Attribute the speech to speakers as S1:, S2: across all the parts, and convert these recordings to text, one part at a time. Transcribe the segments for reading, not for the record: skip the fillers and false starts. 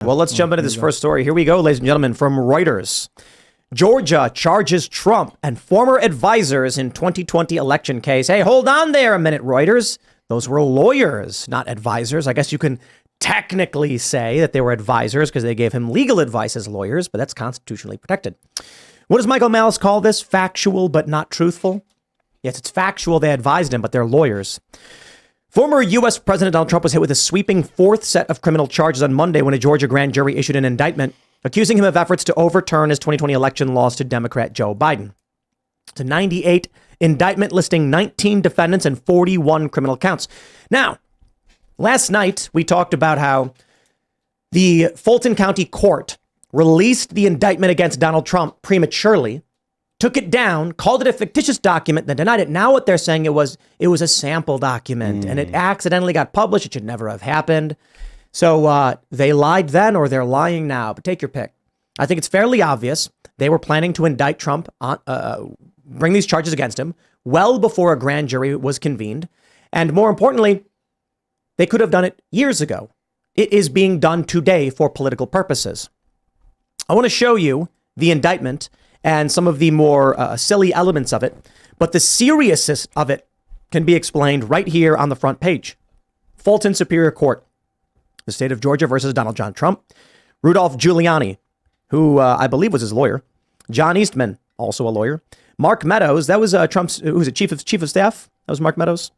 S1: Well, let's jump into this first story. Here we go, ladies and gentlemen, from Reuters. Georgia charges Trump and former advisors in 2020 election case. Hey, hold on there a minute, Reuters. Those were lawyers, not advisors. I guess you can technically say that they were advisors because they gave him legal advice as lawyers, but that's constitutionally protected. What does Michael Malice call this? Factual but not truthful? Yes, it's factual. They advised him, but they're lawyers. Former U.S. President Donald Trump was hit with a sweeping fourth set of criminal charges on Monday when a Georgia grand jury issued an indictment accusing him of efforts to overturn his 2020 election loss to Democrat Joe Biden. It's a 98 indictment listing 19 defendants and 41 criminal counts. Now, last night, we talked about how the Fulton County Court released the indictment against Donald Trump prematurely, took it down, called it a fictitious document, then denied it. Now what they're saying it was a sample document and it accidentally got published. It should never have happened. So they lied then or they're lying now, but take your pick. I think it's fairly obvious they were planning to indict Trump, bring these charges against him well before a grand jury was convened. And more importantly, they could have done it years ago. It is being done today for political purposes. I want to show you the indictment and some of the more silly elements of it, but the seriousness of it can be explained right here on the front page. Fulton Superior Court, the state of Georgia versus Donald John Trump. Rudolph Giuliani, who I believe was his lawyer. John Eastman, also a lawyer. Mark Meadows, that was Trump's, who was a chief of staff. That was Mark Meadows.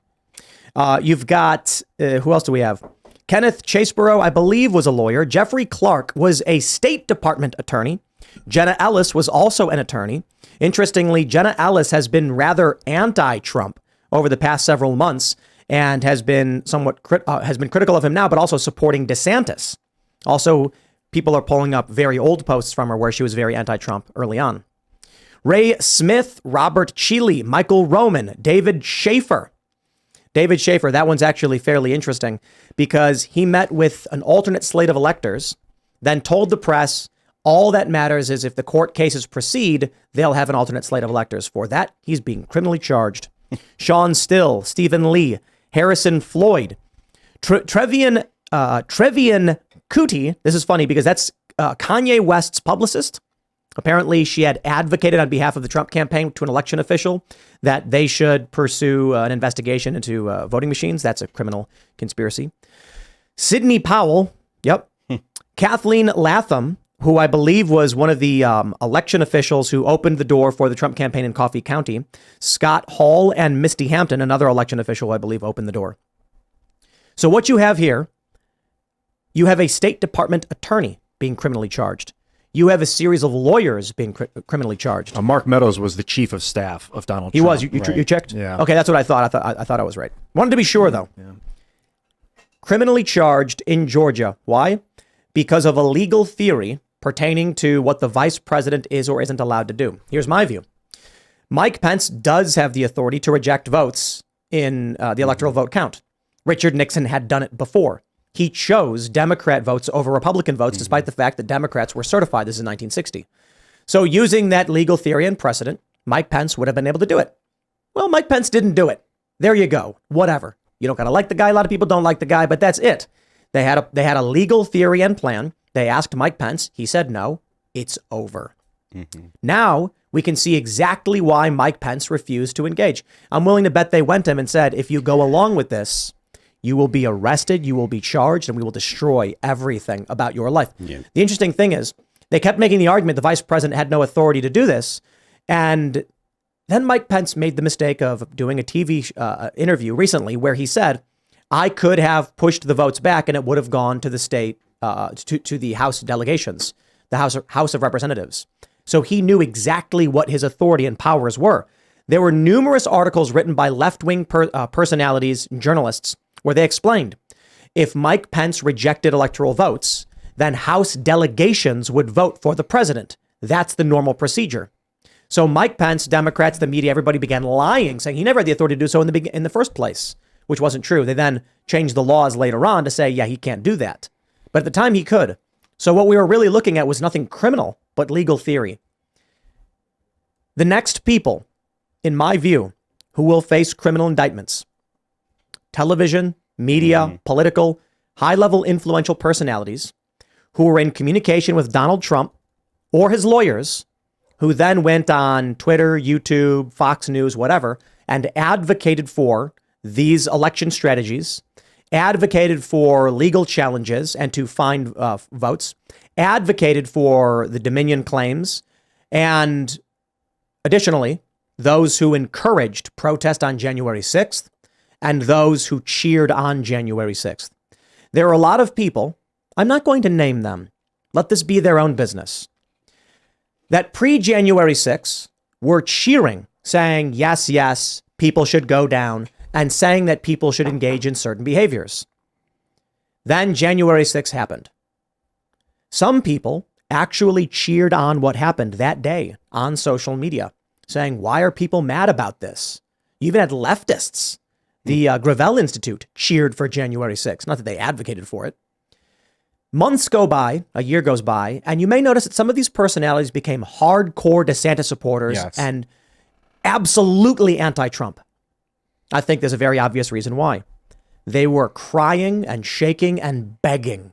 S1: You've got, who else do we have? Kenneth Chaseborough, I believe, was a lawyer. Jeffrey Clark was a State Department attorney. Jenna Ellis was also an attorney. Interestingly, Jenna Ellis has been rather anti-Trump over the past several months and has been critical of him now, but also supporting DeSantis. Also, people are pulling up very old posts from her where she was very anti-Trump early on. Ray Smith, Robert Cheeley, Michael Roman, David Schaefer. David Schaefer, that one's actually fairly interesting because he met with an alternate slate of electors, then told the press, all that matters is if the court cases proceed, they'll have an alternate slate of electors. For that, he's being criminally charged. Sean Still, Stephen Lee, Harrison Floyd, Trevian Kuti. This is funny because that's Kanye West's publicist. Apparently, she had advocated on behalf of the Trump campaign to an election official that they should pursue an investigation into voting machines. That's a criminal conspiracy. Sidney Powell. Yep. Kathleen Latham, who I believe was one of the election officials who opened the door for the Trump campaign in Coffee County. Scott Hall and Misty Hampton, another election official, who I believe opened the door. So what you have here, you have a State Department attorney being criminally charged. You have a series of lawyers being criminally charged.
S2: Mark Meadows was the chief of staff of Donald Trump.
S1: He was. You checked?
S2: Yeah.
S1: Okay, that's what I thought. I thought I was right. Wanted to be sure, though.
S2: Yeah.
S1: Criminally charged in Georgia. Why? Because of a legal theory pertaining to what the vice president is or isn't allowed to do. Here's my view. Mike Pence does have the authority to reject votes in the electoral vote count. Richard Nixon had done it before. He chose Democrat votes over Republican votes, despite the fact that Democrats were certified. This is 1960. So using that legal theory and precedent, Mike Pence would have been able to do it. Well, Mike Pence didn't do it. There you go. Whatever. You don't got to like the guy. A lot of people don't like the guy, but that's it. They had a legal theory and plan. They asked Mike Pence. He said no. It's over. Now we can see exactly why Mike Pence refused to engage. I'm willing to bet they went to him and said, if you go along with this, you will be arrested, you will be charged, and we will destroy everything about your life. Yeah. The interesting thing is they kept making the argument the vice president had no authority to do this. And then Mike Pence made the mistake of doing a TV interview recently where he said, I could have pushed the votes back and it would have gone to the state, to the House delegations, the House of Representatives. So he knew exactly what his authority and powers were. There were numerous articles written by left-wing personalities and journalists where they explained if Mike Pence rejected electoral votes, then House delegations would vote for the president. That's the normal procedure. So Mike Pence, Democrats, the media, everybody began lying, saying he never had the authority to do so in the first place, which wasn't true. They then changed the laws later on to say, yeah, he can't do that. But at the time he could. So what we were really looking at was nothing criminal, but legal theory. The next people, in my view, who will face criminal indictments, television, media, political, high-level influential personalities who were in communication with Donald Trump or his lawyers, who then went on Twitter, YouTube, Fox News, whatever, and advocated for these election strategies, advocated for legal challenges and to find votes, advocated for the Dominion claims, and additionally, those who encouraged protest on January 6th and those who cheered on January 6th. There are a lot of people, I'm not going to name them, let this be their own business, that pre-January 6th were cheering, saying, yes, yes, people should go down, and saying that people should engage in certain behaviors. Then January 6th happened. Some people actually cheered on what happened that day on social media, saying, why are people mad about this? You even had leftists. The Gravel Institute cheered for January 6th. Not that they advocated for it. Months go by, a year goes by, and you may notice that some of these personalities became hardcore DeSantis supporters and absolutely anti-Trump. I think there's a very obvious reason why. They were crying and shaking and begging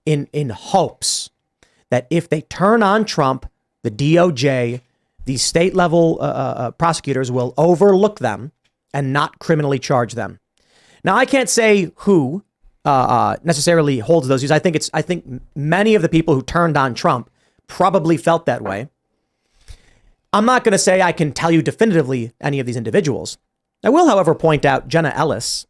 S1: in hopes that if they turn on Trump, the DOJ, the state level prosecutors will overlook them and not criminally charge them. Now, I can't say who necessarily holds those views. I think many of the people who turned on Trump probably felt that way. I'm not going to say I can tell you definitively any of these individuals. I will, however, point out Jenna Ellis,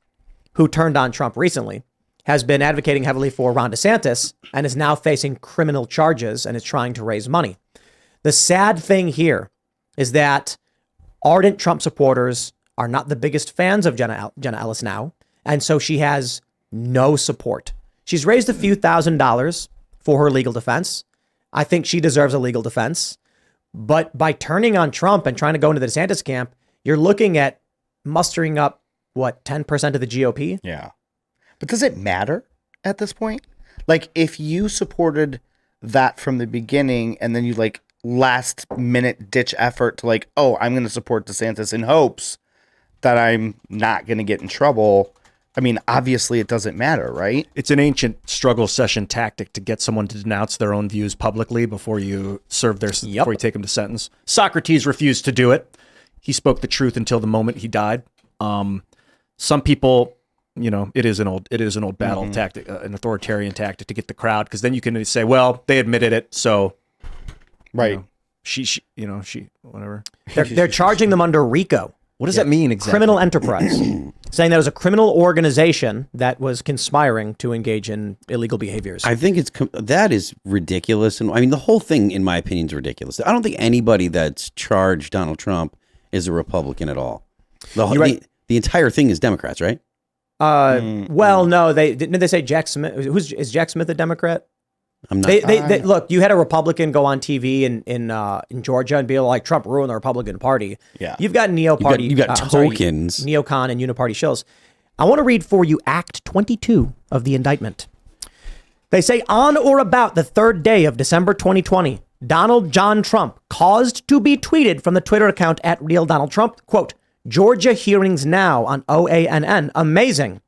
S1: who turned on Trump recently, has been advocating heavily for Ron DeSantis and is now facing criminal charges and is trying to raise money. The sad thing here is that ardent Trump supporters are not the biggest fans of Jenna Ellis now, and so she has no support. She's raised a few $1,000s for her legal defense. I think she deserves a legal defense. But by turning on Trump and trying to go into the DeSantis camp, you're looking at mustering up, 10% of the GOP?
S3: Yeah. But does it matter at this point? Like, if you supported that from the beginning and then you last minute ditch effort to I'm going to support DeSantis in hopes that I'm not going to get in trouble. I mean, obviously it doesn't matter, right?
S2: It's an ancient struggle session tactic to get someone to denounce their own views publicly before you serve before you take them to sentence. Socrates refused to do it. He spoke the truth until the moment he died. Some people, it is an old battle tactic, an authoritarian tactic to get the crowd, because then you can say, well, they admitted it, so
S3: right.
S2: She whatever.
S1: They're charging them under RICO.
S2: What does that mean exactly?
S1: Criminal enterprise, saying that it was a criminal organization that was conspiring to engage in illegal behaviors.
S4: I think that is ridiculous. And I mean, the whole thing, in my opinion, is ridiculous. I don't think anybody that's charged Donald Trump is a Republican at all. The entire thing is Democrats, right?
S1: Well, no, didn't they say Jack Smith? Is Jack Smith a Democrat?
S4: I'm not.
S1: They look. You had a Republican go on TV in Georgia and be like, Trump ruined the Republican Party.
S3: Yeah,
S1: you've got neo-party.
S4: You've got tokens,
S1: neocon and uniparty shills. I want to read for you Act 22 of the indictment. They say, on or about the third day of December 2020, Donald John Trump caused to be tweeted from the Twitter account @RealDonaldTrump, quote, Georgia hearings now on OANN. Amazing.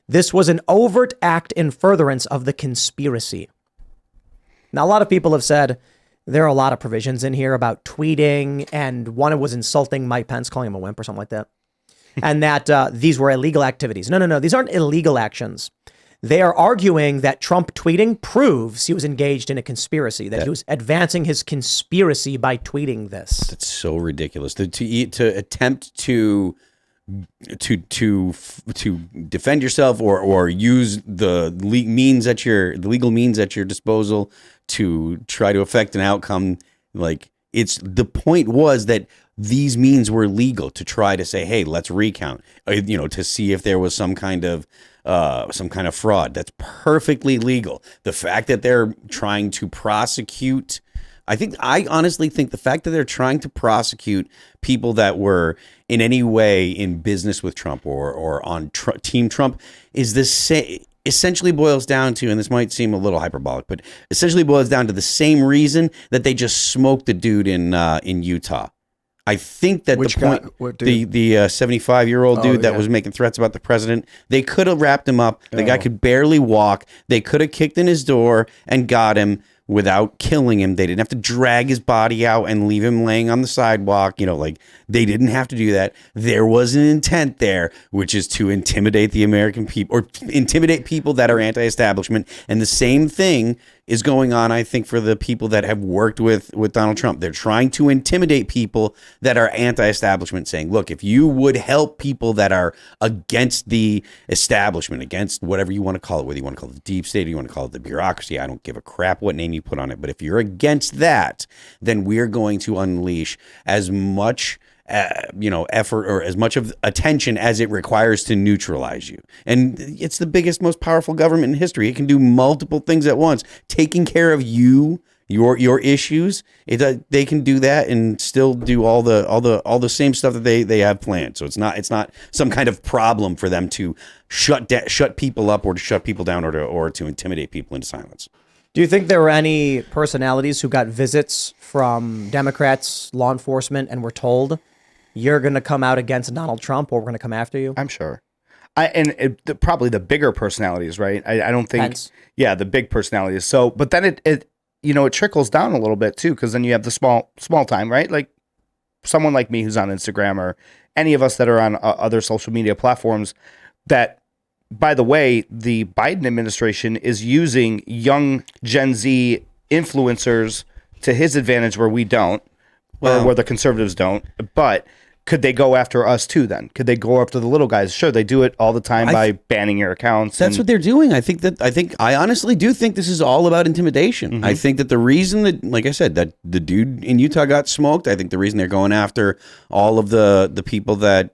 S1: This was an overt act in furtherance of the conspiracy. Now, a lot of people have said there are a lot of provisions in here about tweeting, and one was insulting Mike Pence, calling him a wimp or something like that, and that these were illegal activities. No. These aren't illegal actions. They are arguing that Trump tweeting proves he was engaged in a conspiracy, that he was advancing his conspiracy by tweeting this.
S4: That's so ridiculous. To attempt to defend yourself or use the legal means at your disposal to try to affect an outcome. The point was that these means were legal to try to say, hey, let's recount, to see if there was some kind of fraud. That's perfectly legal. The fact that they're trying to prosecute, I honestly think the fact that they're trying to prosecute people that were in any way in business with Trump or on Team Trump is the same. Essentially boils down to, and this might seem a little hyperbolic, but essentially boils down to the same reason that they just smoked the dude in Utah. I think that
S2: Which
S4: the point,
S2: guy? What dude?
S4: the 75-year-old dude that
S2: yeah.
S4: was making threats about the president, they could have wrapped him up. The guy could barely walk. They could have kicked in his door and got him without killing him. They didn't have to drag his body out and leave him laying on the sidewalk. You know, like they didn't have to do that. There was an intent there, which is to intimidate the American people or intimidate people that are anti-establishment. And the same thing is going on, I think, for the people that have worked with Donald Trump. They're trying to intimidate people that are anti-establishment, saying, look, if you would help people that are against the establishment, against whatever you want to call it, whether you want to call it the deep state or you want to call it the bureaucracy, I don't give a crap what name you put on it. But if you're against that, then we're going to unleash as much effort or as much of attention as it requires to neutralize you. And it's the biggest, most powerful government in history. It can do multiple things at once. Taking care of your issues, they can do that and still do all the same stuff that they have planned. So it's not some kind of problem for them to shut people up or to shut people down or to intimidate people into silence.
S1: Do you think there were any personalities who got visits from Democrats, law enforcement, and were told, you're going to come out against Donald Trump or we're going to come after you?
S3: I'm sure. Probably the bigger personalities, right? I don't think.
S1: Pence.
S3: Yeah, the big personalities. So, but then it trickles down a little bit too, because then you have the small time, right? Like someone like me who's on Instagram or any of us that are on other social media platforms that. By the way, the Biden administration is using young Gen Z influencers to his advantage where we don't, or where the conservatives don't. But could they go after us too then? Could they go after the little guys? Sure, they do it all the time by banning your accounts.
S4: That's what they're doing. I honestly do think this is all about intimidation.
S3: Mm-hmm.
S4: I think that the reason that, like I said, that the dude in Utah got smoked, I think the reason they're going after all of the people that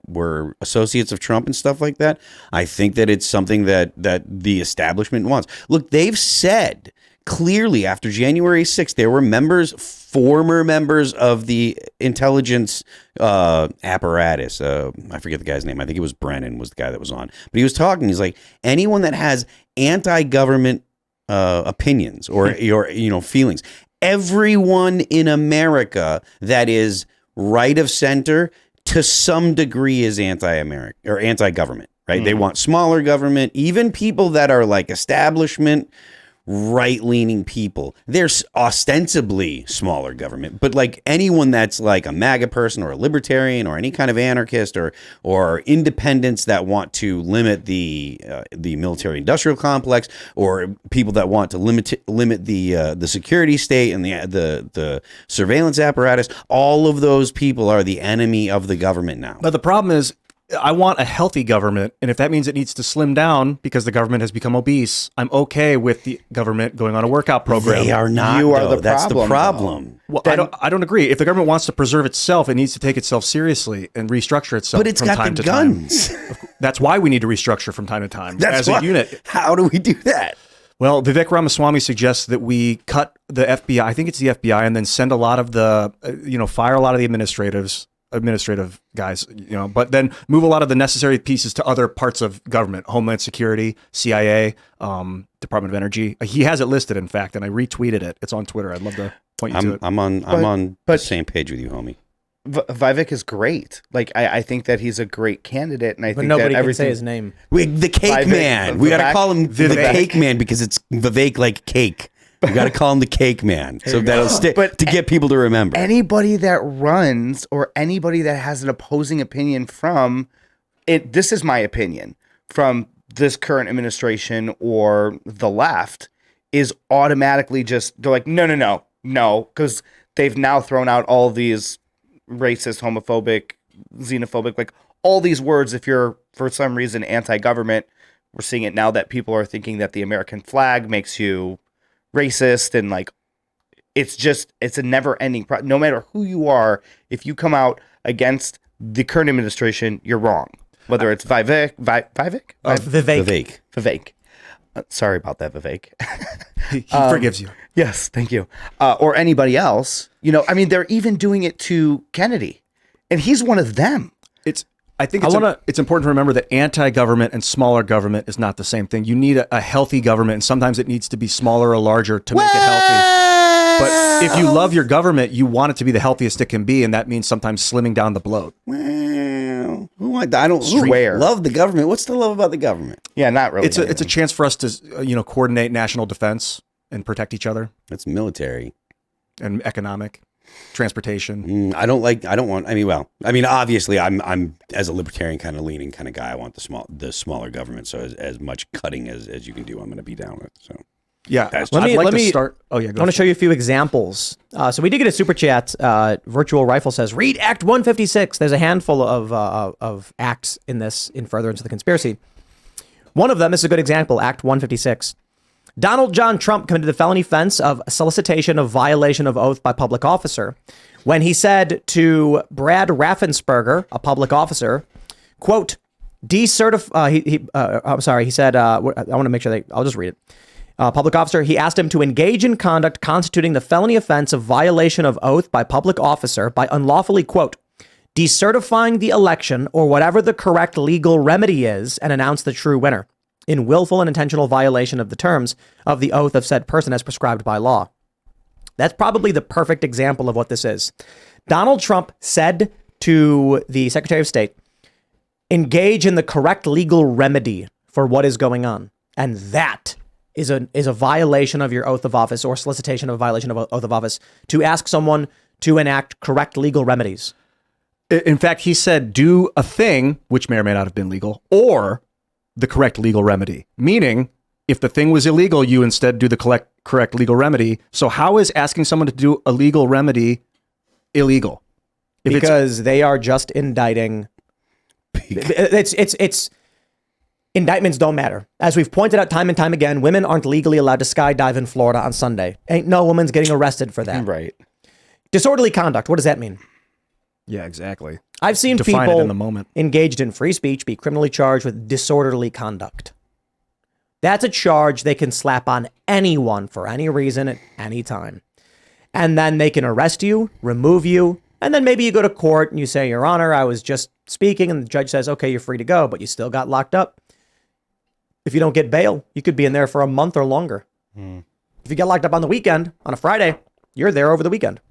S4: were associates of Trump and stuff like that, I think that it's something that the establishment wants. Look, they've said clearly after January 6th, there were former members of the intelligence apparatus. I forget the guy's name. I think it was Brennan was the guy that was on. But he was talking. He's like, anyone that has anti-government opinions or feelings, everyone in America that is right of center to some degree is anti-American or anti-government, right? They want smaller government. Even people that are like establishment right-leaning people, they're ostensibly smaller government, but like anyone that's like a MAGA person or a libertarian or any kind of anarchist or independents that want to limit the military-industrial complex, or people that want to limit the security state and the surveillance apparatus, all of those people are the enemy of the government now.
S2: But the problem is, I want a healthy government, and if that means it needs to slim down because the government has become obese, I'm okay with the government going on a workout program.
S4: They are not.
S3: You are the
S4: That's the
S3: problem,
S4: problem.
S2: Well, I don't agree. If the government wants to preserve itself, it needs to take itself seriously and restructure itself.
S4: But it's
S2: from
S4: got
S2: time
S4: the
S2: to
S4: guns.
S2: time. That's why we need to restructure from time to time as a unit.
S4: How do we do that?
S2: Well, Vivek Ramaswamy suggests that we cut the FBI. I think it's the FBI, and then send a lot of the, fire a lot of the administrative guys, but then move a lot of the necessary pieces to other parts of government, Homeland Security, CIA, Department of Energy. He has it listed, in fact, and I retweeted it. It's on Twitter. I'd love to point you to it.
S4: I'm on the same page with you, homie.
S3: Vivek is great. Like I think that he's a great candidate, and I think
S1: nobody
S3: that
S1: can say his name.
S4: The Cake Man. We got to call him the Cake Man because it's Vivek like cake. We got to call him the Cake Man, so that'll stick to get people to remember.
S3: Anybody that runs or anybody that has an opposing opinion from it, this is my opinion, from this current administration or the left, is automatically they're like, no, because they've now thrown out all these racist, homophobic, xenophobic, like all these words. If you're for some reason anti-government, we're seeing it now that people are thinking that the American flag makes you racist, and like it's a never-ending no matter who you are. If you come out against the current administration, you're wrong, whether it's Vivek. Sorry about that, Vivek.
S2: He forgives you.
S3: Yes, thank you. Or anybody else. They're even doing it to Kennedy, and he's one of them.
S2: I think it's important to remember that anti-government and smaller government is not the same thing. You need a healthy government, and sometimes it needs to be smaller or larger to make it healthy. But if you love your government, you want it to be the healthiest it can be, and that means sometimes slimming down the bloat.
S4: Well, I don't
S3: Swear.
S4: love the government. What's to love about the government?
S3: Yeah, not really.
S2: It's a chance for us to coordinate national defense and protect each other,
S4: It's military.
S2: and economic, transportation.
S4: Obviously, I'm as a libertarian kind of leaning kind of guy. I want the smaller government. So as much cutting as you can do, I'm going to be down with. So
S2: Yeah,
S4: Guys,
S2: I'd like
S1: let
S2: to
S1: me
S2: start. Oh yeah,
S1: I want to show you a few examples. So we did get a super chat. Virtual Rifle says, read Act 156. There's a handful of acts in this in furtherance of the conspiracy. One of them is a good example, Act 156. Donald John Trump committed the felony offense of solicitation of violation of oath by public officer when he said to Brad Raffensperger, a public officer, quote, decertify, I'm sorry, he said, I want to make sure I'll just read it. Public officer, he asked him to engage in conduct constituting the felony offense of violation of oath by public officer by unlawfully, quote, decertifying the election or whatever the correct legal remedy is and announce the true winner in willful and intentional violation of the terms of the oath of said person as prescribed by law. That's probably the perfect example of what this is. Donald Trump said to the Secretary of State, engage in the correct legal remedy for what is going on. And that is a violation of your oath of office or solicitation of a violation of oath of office to ask someone to enact correct legal remedies.
S2: In fact, he said, do a thing, which may or may not have been legal, or the correct legal remedy. Meaning, if the thing was illegal, you instead do the correct legal remedy. So how is asking someone to do a legal remedy illegal?
S1: Because they are just indicting. It's indictments don't matter. As we've pointed out time and time again, women aren't legally allowed to skydive in Florida on Sunday. Ain't no woman's getting arrested for that.
S3: Right.
S1: Disorderly conduct. What does that mean?
S2: Yeah, exactly.
S1: I've seen
S2: Define
S1: people
S2: it in the moment.
S1: engaged in free speech be criminally charged with disorderly conduct. That's a charge they can slap on anyone for any reason at any time. And then they can arrest you, remove you, and then maybe you go to court and you say, Your Honor, I was just speaking, and the judge says, okay, you're free to go, but you still got locked up. If you don't get bail, you could be in there for a month or longer. If you get locked up on the weekend, on a Friday, you're there over the weekend.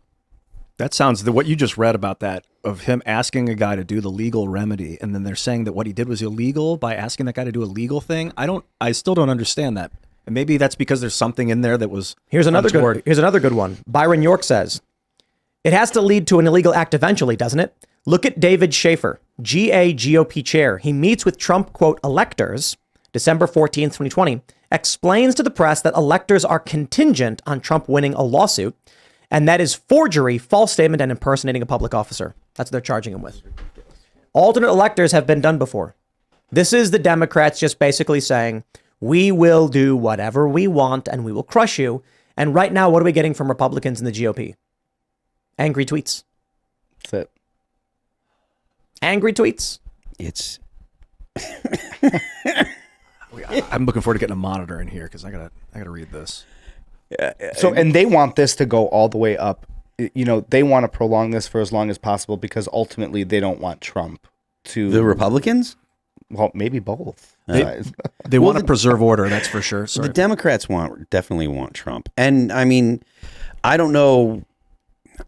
S2: That sounds, what you just read about that, of him asking a guy to do the legal remedy, and then they're saying that what he did was illegal by asking that guy to do a legal thing. I still don't understand that. And maybe that's because there's something in there that was
S1: Here's another
S2: untoward.
S1: good one. Byron York says, it has to lead to an illegal act eventually, doesn't it? Look at David Schaefer, GOP chair. He meets with Trump, quote, electors, December 14th, 2020, explains to the press that electors are contingent on Trump winning a lawsuit, and that is forgery, false statement, and impersonating a public officer. That's what they're charging him with. Alternate electors have been done before. This is the Democrats just basically saying, we will do whatever we want and we will crush you. And right now, what are we getting from Republicans in the GOP? Angry tweets.
S3: That's it.
S1: Angry tweets.
S4: It's
S2: I'm looking forward to getting a monitor in here because I gotta read this.
S3: So, and they want this to go all the way up. You know, they want to prolong this for as long as possible because ultimately they don't want Trump to.
S4: the Republicans.
S3: Well, maybe both.
S2: They want to preserve order, that's for sure. Sorry.
S4: The Democrats definitely want Trump, and I mean, I don't know.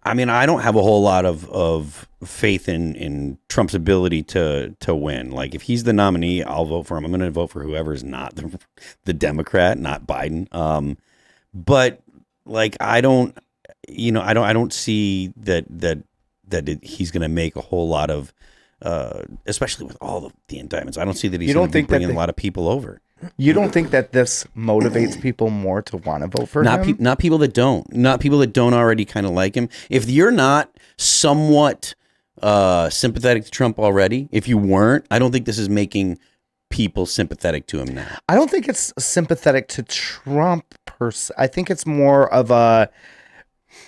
S4: I mean, I don't have a whole lot of faith in Trump's ability to win. Like, if he's the nominee, I'll vote for him. I'm going to vote for whoever is not the Democrat, not Biden. But like, I don't see that he's going to make a whole lot of, especially with all the indictments. I don't see that he's going to be bringing a lot of people over.
S3: You don't think that this motivates people more to want to vote for him?
S4: Not people that don't. Not people that don't already kind of like him. If you're not somewhat sympathetic to Trump already, if you weren't, I don't think this is making people sympathetic to him now.
S3: I don't think it's sympathetic to Trump per se. I think it's more of a,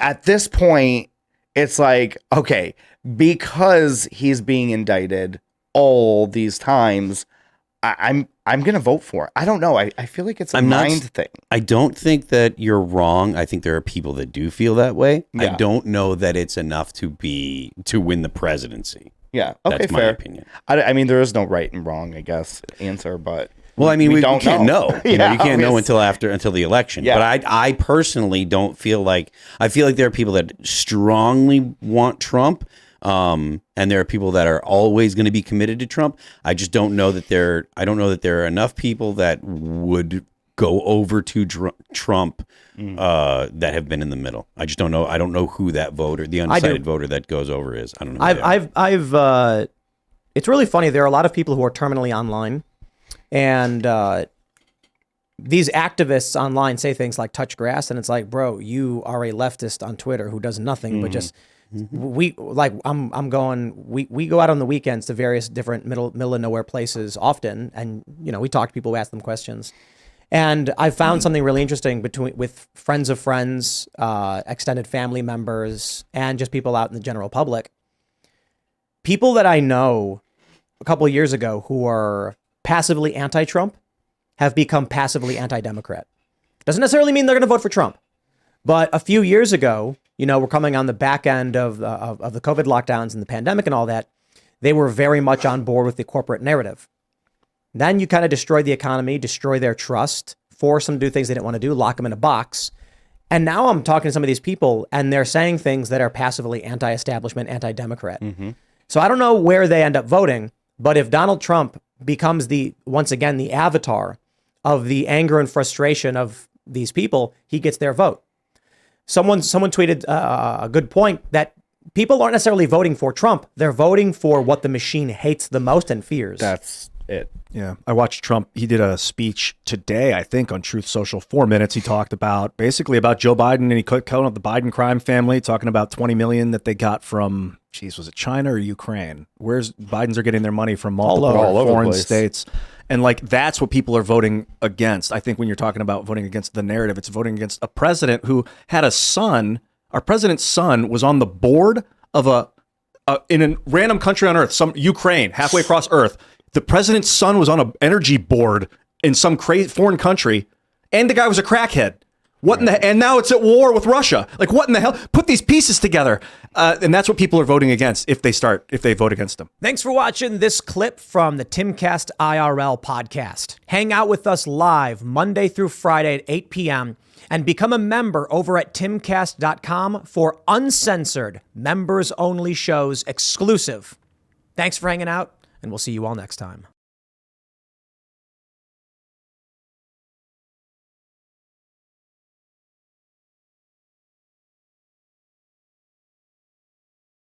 S3: at this point, it's like, okay, because he's being indicted all these times, I'm going to vote for it. I don't know. I feel like it's a mind thing.
S4: I don't think that you're wrong. I think there are people that do feel that way.
S3: Yeah.
S4: I don't know that it's enough to win the presidency.
S3: Yeah. Okay,
S4: That's my
S3: fair.
S4: opinion.
S3: I mean, there is no right and wrong, I guess, answer, but
S4: Well, I mean, we
S3: don't
S4: can't know. You know, you can't know
S3: obviously.
S4: until the election.
S3: Yeah.
S4: But I personally don't feel like I feel like there are people that strongly want Trump, and there are people that are always going to be committed to Trump. I just don't know that I don't know that there are enough people that would go over to Trump that have been in the middle. I just don't know. I don't know who that voter, the undecided voter that goes over is. I don't know.
S1: I've it's really funny. There are a lot of people who are terminally online, and these activists online say things like touch grass, and it's like, bro, you are a leftist on Twitter who does nothing but just we go out on the weekends to various different middle of nowhere places often, and you know, we talk to people, we ask them questions. And I found something really interesting with friends of friends, extended family members, and just people out in the general public. People that I know a couple of years ago who are passively anti-Trump have become passively anti-Democrat. Doesn't necessarily mean they're going to vote for Trump. But a few years ago, you know, we're coming on the back end of the COVID lockdowns and the pandemic and all that. They were very much on board with the corporate narrative. Then you kind of destroy the economy, destroy their trust, force them to do things they didn't want to do, lock them in a box. And now I'm talking to some of these people and they're saying things that are passively anti-establishment, anti-Democrat. So I don't know where they end up voting, but if Donald Trump becomes once again, the avatar of the anger and frustration of these people, he gets their vote. Someone tweeted a good point that people aren't necessarily voting for Trump. They're voting for what the machine hates the most and fears.
S3: That's it.
S2: Yeah, I watched Trump. He did a speech today, I think, on Truth Social. 4 minutes. He talked basically about Joe Biden, and he calling out the Biden crime family, talking about 20 million that they got from, was it China or Ukraine? Bidens are getting their money from multiple
S3: all over the
S2: foreign
S3: place.
S2: states. And like, that's what people are voting against. I think when you're talking about voting against the narrative, it's voting against a president who had a son. Our president's son was on the board of in a random country on earth, some Ukraine, halfway across earth. The president's son was on an energy board in some crazy foreign country, and the guy was a crackhead. What in the? And now it's at war with Russia. Like, what in the hell? Put these pieces together, and that's what people are voting against if they vote against them.
S1: Thanks for watching this clip from the Timcast IRL podcast. Hang out with us live Monday through Friday at 8 p.m. and become a member over at timcast.com for uncensored, members-only shows exclusive. Thanks for hanging out, and we'll see you all next time.